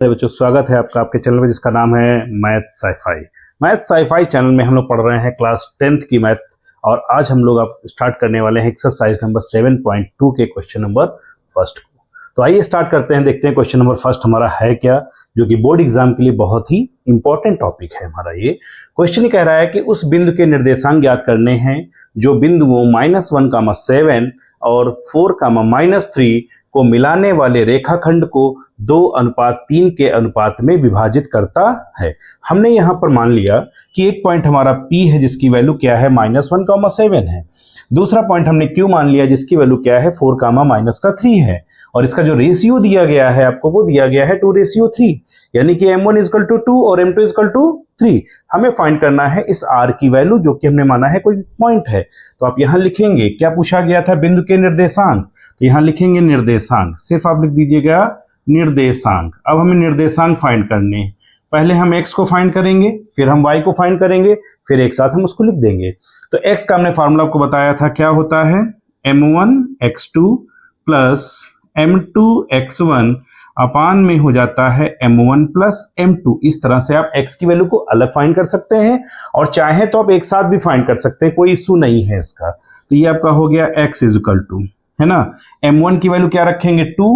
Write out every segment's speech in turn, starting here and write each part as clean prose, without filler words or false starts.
बच्चों, स्वागत है आपका आपके चैनल में जिसका नाम है math scifi. Math scifi channel में हम लोग पढ़ रहे हैं क्लास 10th की मैथ, और आज हम लोग आप स्टार्ट करने वाले हैं एक्सरसाइज नंबर 7.2 के क्वेश्चन नंबर फर्स्ट को। तो आइए स्टार्ट करते हैं, देखते हैं क्वेश्चन नंबर फर्स्ट हमारा है क्या, जो कि बोर्ड एग्जाम के लिए बहुत ही इंपॉर्टेंट टॉपिक है हमारा। ये क्वेश्चन कह रहा है कि उस बिंदु के निर्देशांक ज्ञात करने हैं जो बिंदुओं -1, 7 और 4, -3 को मिलाने वाले रेखाखंड को 2:3 के अनुपात में विभाजित करता है। हमने यहां पर मान लिया कि एक पॉइंट हमारा P है जिसकी वैल्यू क्या है -1, 7 है। दूसरा पॉइंट हमने Q मान लिया जिसकी वैल्यू क्या है 4, -3 है। और इसका जो रेशियो दिया गया है आपको, वो दिया गया है 2:3, यानी कि M1 = 2 और M2 = 3। हमें फाइंड करना है इस R की वैल्यू, जो कि हमने माना है कोई पॉइंट है। तो आप यहां लिखेंगे, क्या पूछा गया था, बिंदु के निर्देशांक। तो यहां लिखेंगे निर्देशांक, सिर्फ आप लिख दीजिएगा निर्देशांक। अब हमें निर्देशांक फाइंड करने हैं। पहले हम x को फाइंड करेंगे, फिर हम y को फाइंड करेंगे, फिर एक साथ हम उसको लिख देंगे। तो x का हमने फॉर्मूला आपको बताया था, क्या होता है m1x2 प्लस m2x1 अपान में हो जाता है m1 प्लस m2। इस तरह से आप x की वैल्यू को अलग फाइंड कर सकते हैं, और चाहे तो आप एक साथ भी फाइंड कर सकते हैं, कोई इशू नहीं है इसका। तो ये आपका हो गया x = है ना, m1 की वैल्यू क्या रखेंगे 2,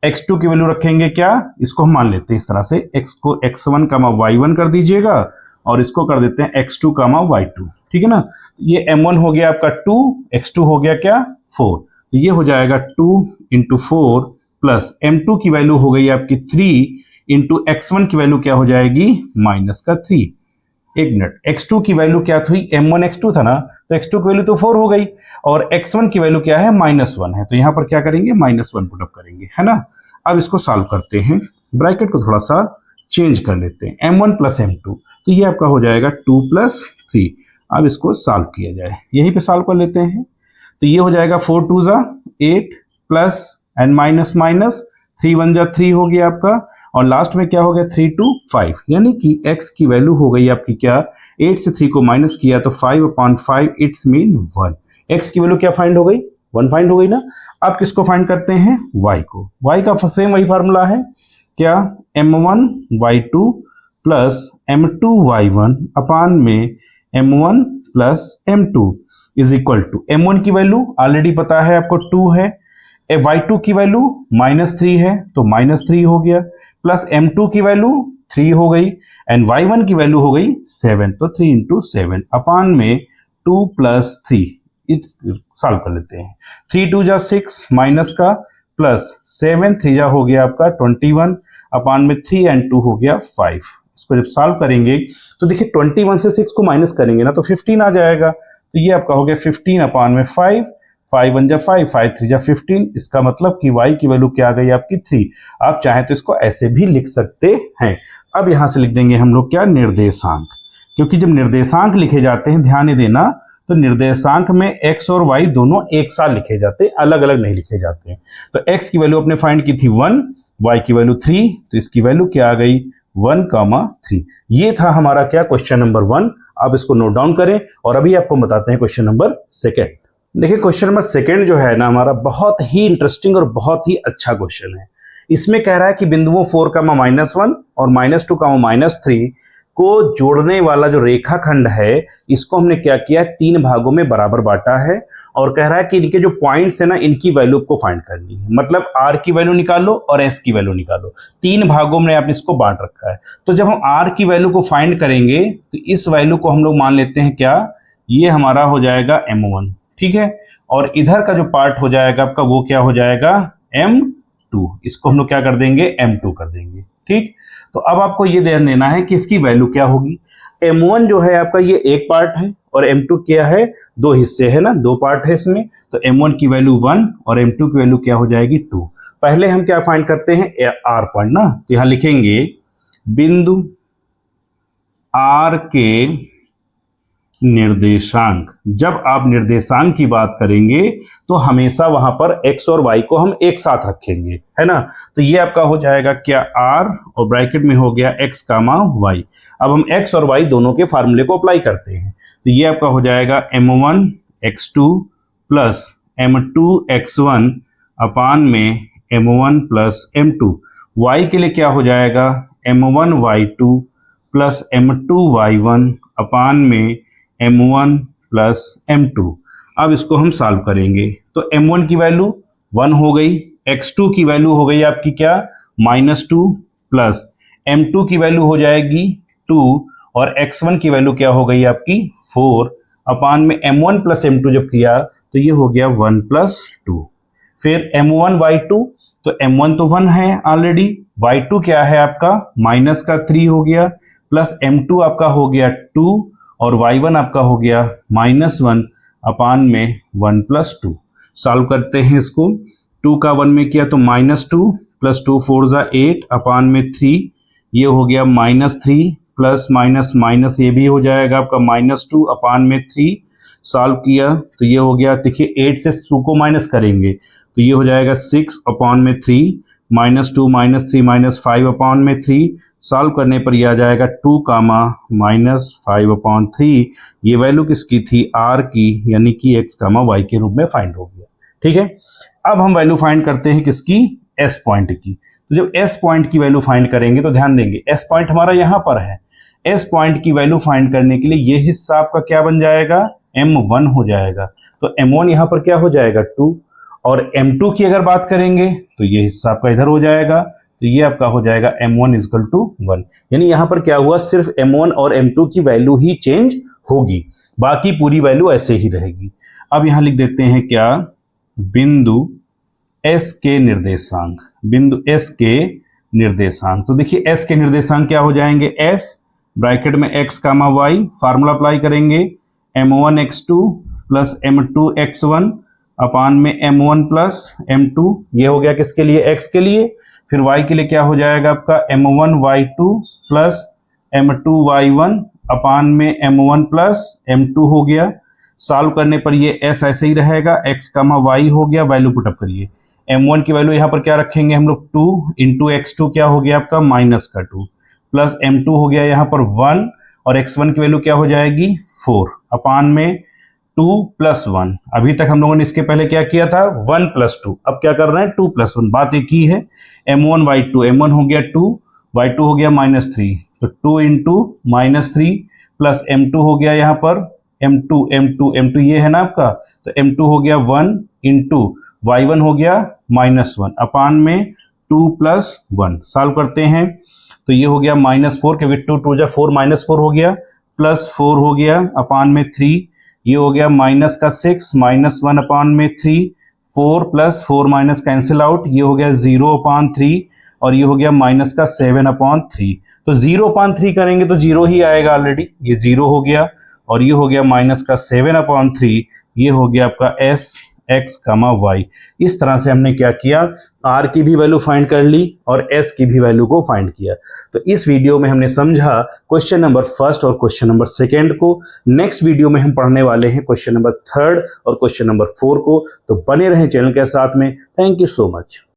x2 की वैल्यू रखेंगे क्या, इसको हम मान लेते हैं इस तरह से, x को x1, y1 कर दीजिएगा, और इसको कर देते हैं x2, y2। ठीक है ना। ये m1 हो गया आपका 2, x2 हो गया क्या 4। तो ये हो जाएगा 2 × 4 प्लस m2 की वैल्यू हो गई आपकी 3 × x1 की वैल्यू क्या हो जाएगी -3। एक मिनट, x2 की वैल्यू क्या थी, m1 x2 था ना, तो x2 की वैल्यू तो 4 हो गई, और x1 की वैल्यू क्या है -1 है। तो यहां पर क्या करेंगे -1 पुट अप करेंगे, है ना। अब इसको सॉल्व करते हैं, ब्रैकेट को थोड़ा सा चेंज कर लेते हैं, m1 प्लस m2, तो ये आपका हो जाएगा 2 + 3। अब इसको सॉल्व किया जाए, यहीं पे सॉल्व कर लेते हैं। तो ये हो जाएगा 4 × 2 = 8 प्लस एंड माइनस माइनस 3 × 1 = 3 हो गया आपका, और लास्ट में क्या हो गया 3 × 2 = 5, यानी कि x की वैल्यू हो गई आपकी क्या, 8 से 3 को माइनस किया तो 5/5, इट्स मीन 1। x की वैल्यू क्या फाइंड हो गई, 1 फाइंड हो गई ना। अब किसको फाइंड करते हैं, y को। y का सेम वही फार्मूला है, क्या m1y2 प्लस m2y1 अपान में m1 प्लस m2 = m1 की वैल्यू ऑलरेडी पता है आपको 2 है, y2 की वैल्यू -3 है तो -3 हो गया, प्लस m2 की वैल्यू 3 हो गई, एंड y1 की वैल्यू हो गई 7, तो 3 × 7 अपान में 2 + 3। सॉल्व कर लेते हैं, 3 × 2 = 6 माइनस का, प्लस 7 × 3 हो गया आपका 21 अपान में 3 और 2 हो गया 5। इसको जब सॉल्व करेंगे तो देखिए 21 से 6 को माइनस करेंगे ना तो 15 आ जाएगा। तो ये आपका हो गया 15 अपान में 5, 5 × 1 = 5, 5 × 3 = 15। इसका मतलब कि y की वैल्यू क्या आ गई आपकी 3। आप चाहें तो इसको ऐसे भी लिख सकते हैं। अब यहां से लिख देंगे हम लोग क्या, निर्देशांक, क्योंकि जब निर्देशांक लिखे जाते हैं, ध्यान देना, तो निर्देशांक में x और y दोनों एक साथ लिखे जाते हैं, अलग अलग नहीं लिखे जाते हैं। तो x की वैल्यू अपने फाइंड की थी 1, y की वैल्यू 3, तो इसकी वैल्यू क्या आ गई 1, 3। ये था हमारा क्या, क्वेश्चन नंबर 1। आप इसको नोट डाउन करें, और अभी आपको बताते हैं क्वेश्चन नंबर 2। देखिए क्वेश्चन नंबर 2 जो है ना हमारा, बहुत ही इंटरेस्टिंग और बहुत ही अच्छा क्वेश्चन है। इसमें कह रहा है कि बिंदुओं 4, -1 और -2, -3 को जोड़ने वाला जो रेखाखंड है, इसको हमने क्या किया है, 3 भागों में बराबर बांटा है, और कह रहा है कि इनके जो पॉइंट्स है ना, इनकी वैल्यू को फाइंड करनी है। मतलब r की वैल्यू निकालो और s की वैल्यू निकालो, 3 भागों में आपने इसको बांट रखा है। तो जब हम r की वैल्यू को फाइंड करेंगे तो इस वैल्यू को हम लोग मान लेते हैं क्या, ये हमारा हो जाएगा m1, ठीक है, और इधर का जो पार्ट हो जाएगा आपका, वो क्या हो जाएगा m2, इसको हम लोग क्या कर देंगे m2 कर देंगे। ठीक, तो अब आपको ये ध्यान देना है कि इसकी वैल्यू क्या होगी। m1 जो है आपका ये एक पार्ट है, और m2 क्या है, 2 हिस्से है ना, 2 पार्ट है इसमें। तो m1 की वैल्यू 1 और m2 की वैल्यू क्या हो जाएगी 2। पहले हम क्या फाइंड करते हैं, r पॉइंट ना, तो यहां लिखेंगे बिंदु r के निर्देशांक। जब आप निर्देशांक की बात करेंगे तो हमेशा वहां पर x और y को हम एक साथ रखेंगे, है ना। तो ये आपका हो जाएगा क्या r, और ब्रैकेट में हो गया x, y। अब हम x और y दोनों के फार्मूले को अप्लाई करते हैं, तो ये आपका हो जाएगा m1x2 प्लस m2x1 अपान में m1 प्लस m2। y के लिए क्या हो जाएगा m1y2 प्लस m2y1 अपान में m1 प्लस m2। अब इसको हम सॉल्व करेंगे तो m1 की वैल्यू 1 हो गई, x2 की वैल्यू हो गई आपकी क्या -2 प्लस m2 की वैल्यू हो जाएगी 2 और x1 की वैल्यू क्या हो गई आपकी 4 अपान में m1 प्लस m2 जब किया तो ये हो गया 1 प्लस 2। फिर m1y2 तो m1 तो 1 है ऑलरेडी, y2 क्या है आपका माइनस का 3 हो गया प्लस m2 आपका हो गया 2 और y1 आपका हो गया -1 अपान में 1 प्लस 2। सॉल्व करते हैं इसको, 2 का 1 में किया तो -2 प्लस 2 4 ज़ा 8 अपान में 3, ये हो गया -3 प्लस माइनस माइनस ये भी हो जाएगा आपका -2 अपान में 3। सॉल्व किया तो ये हो गया, देखिए 8 से 2 को माइनस करेंगे तो ये हो जाएगा 6 अपान में 3 -2 -3 -5 अपान में 3। सॉल्व करने पर यह आ जाएगा 2 कामा -5/3। ये वैल्यू किसकी थी r की, यानी कि x कामा y के रूप में फाइंड हो गया। ठीक है, अब हम वैल्यू फाइंड करते हैं किसकी s पॉइंट की। तो जब s पॉइंट की वैल्यू फाइंड करेंगे तो ध्यान देंगे s पॉइंट हमारा यहाँ पर है, s पॉइंट की वैल्यू फाइंड करने के लिए ये हिस्सा आपका क्या बन जाएगा m1 हो जाएगा। तो m1 यहाँ पर क्या हो जाएगा 2 और m2 की अगर बात करेंगे तो ये हिस्सा आपका इधर हो जाएगा, तो ये आपका हो जाएगा m1 = 1। यानी यहाँ पर क्या हुआ, सिर्फ m1 और m2 की वैल्यू ही चेंज होगी, बाकी पूरी वैल्यू ऐसे ही रहेगी। अब यहाँ लिख देते हैं क्या, बिंदु s के निर्देशांक, बिंदु s के निर्देशांक। तो देखिए s के निर्देशांक क्या हो जाएंगे, s ब्रैकेट में x कामा y, फार्मूला अप्लाई करेंगे m1 x2 plus m2 x1 अपान में m1 प्लस m2, ये हो गया किसके लिए x के लिए। फिर y के लिए क्या हो जाएगा आपका m1 y2 plus m2 y1 अपान में m1 प्लस m2 हो गया। सॉल्व करने पर ये s ऐसे ही रहेगा, x कामा y हो गया, वैल्यू पुटअप करिए। m1 की वैल्यू यहाँ पर क्या रखेंगे हम लोग 2 इंटू x2 क्या हो गया आपका -2 प्लस m2 हो गया यहाँ पर 1 और x1 की वैल्यू क्या हो जाएगी 4 अपान में 2 प्लस 1। अभी तक हम लोगों ने इसके पहले क्या किया था 1 प्लस 2, अब क्या कर रहे हैं 2 प्लस 1। बात एक ही है, m1 y2, m1 हो गया 2, y2 हो गया -3, तो 2 इंटू -3 प्लस m2 हो गया यहाँ पर m2 ये है ना आपका, तो m2 हो गया 1 इंटू y1 हो गया -1 अपान में 2 प्लस 1। सॉल्व करते हैं तो ये हो गया -4 क्योंकि 2 2 जा 4 -4 हो गया प्लस 4 हो गया अपान में 3, ये हो गया -6 -1 अपान में 3, 4 प्लस 4 माइनस कैंसिल आउट, ये हो गया 0/3 और ये हो गया -7/3। तो 0/3 करेंगे तो 0 ही आएगा ऑलरेडी, ये 0 हो गया और ये हो गया -7/3, ये हो गया आपका s x, y। इस तरह से हमने क्या किया, r की भी वैल्यू फाइंड कर ली और s की भी वैल्यू को फाइंड किया। तो इस वीडियो में हमने समझा क्वेश्चन नंबर 1 और क्वेश्चन नंबर 2 को। नेक्स्ट वीडियो में हम पढ़ने वाले हैं क्वेश्चन नंबर 3 और क्वेश्चन नंबर 4 को। तो बने रहें चैनल के साथ में। Thank you so much.